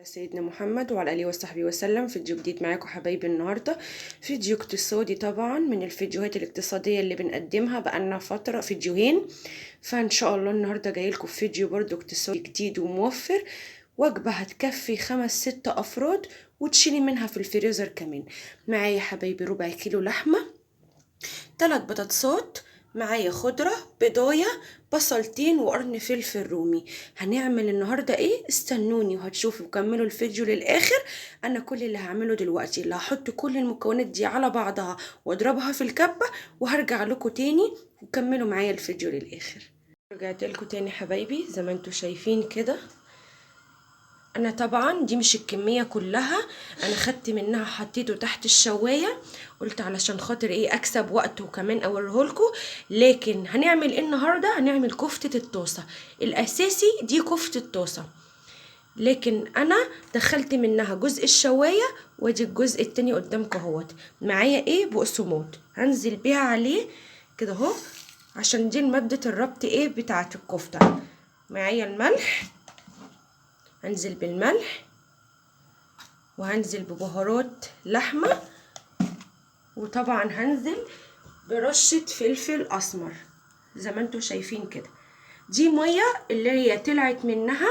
سيدنا محمد وعلى اله وصحبه وسلم. فيديو جديد معاكم حبايبي. النهارده فيديو اقتصادي، طبعا من الفيديوهات الاقتصاديه اللي بنقدمها بقالنا فتره، فيديوهين. فان شاء الله النهارده جاي لكم فيديو برضو اقتصادي جديد وموفر، وجبه هتكفي 5-6 افراد وتشيلي منها في الفريزر كمان. معايا حبايبي ربع كيلو لحمه، 3 بطاطسات، معايا خضرة، بضاية، بصلتين، وقرن فلفل رومي. هنعمل النهاردة ايه؟ استنوني وهتشوفوا، كملوا الفيديو للآخر. انا كل اللي هعمله دلوقتي اللي هحط كل المكونات دي على بعضها واضربها في الكبة، وهرجع لكم تاني وكملوا معايا الفيديو للآخر. رجعت لكم تاني حبايبي، زي ما انتوا شايفين كده. انا طبعا دي مش الكميه كلها، انا خدت منها حطيته تحت الشوايه، قلت علشان خاطر ايه اكسب وقت وكمان اوريهولكم. لكن هنعمل ايه النهارده؟ هنعمل كفته الطاسه. الاساسي دي كفته الطاسه، لكن انا دخلت منها جزء الشوايه، وادي الجزء التاني قدامكم اهوت. معايا ايه؟ بقسماط، هنزل بيها عليه كده اهو، عشان دي ماده الربط ايه بتاعه الكفته. معايا الملح، هنزل بالملح، وهنزل ببهارات لحمة، وطبعا هنزل برشة فلفل اسمر زي ما انتوا شايفين كده. دي مية اللي هي طلعت منها،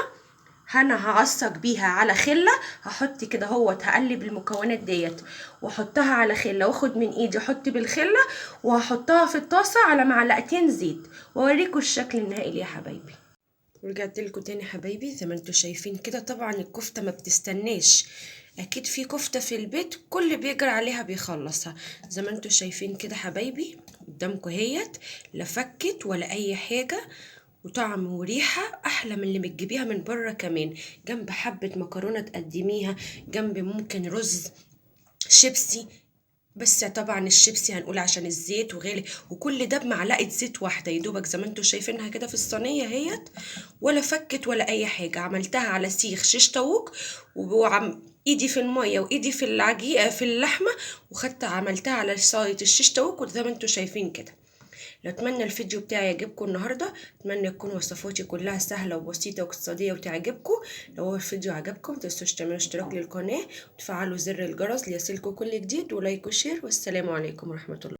انا هعصق بيها على خله. هحط كده اهوت، هقلب المكونات ديت واحطها على خله، واخد من ايدي احط بالخله، وهحطها في الطاسه على معلقتين زيت، واوريكم الشكل النهائي يا حبايبي. ورجعت لكم تاني حبايبي، زي ما انتوا شايفين كده. طبعا الكفته ما بتستناش، اكيد في كفته في البيت كل بيجري عليها بيخلصها. زي ما انتوا شايفين كده حبايبي قدامكم اهيت، لا فكت ولا اي حاجه، وطعم وريحه احلى من اللي بتجيبيها من بره كمان. جنب حبه مكرونه تقدميها، جنب ممكن رز، شيبسي. بس طبعا الشيبسي هنقول عشان الزيت وغالي، وكل ده بمعلقه زيت واحده يدوبك زي ما انتوا شايفينها كده في الصينيه اهيت، ولا فكت ولا اي حاجه. عملتها على سيخ شيش طاووق، وعم ايدي في الميه وايدي في العجينه في اللحمه، وخدت عملتها على صايه الشيش طاووق زي ما انتوا شايفين كده. اتمنى الفيديو بتاعي يعجبكم النهارده، اتمنى تكون وصفاتي كلها سهله وبسيطه واقتصاديه وتعجبكم. لو هو الفيديو عجبكم متنسوش تعملوا اشتراك للقناه وتفعلوا زر الجرس ليصلكم كل جديد، ولايك وشير، والسلام عليكم ورحمه الله.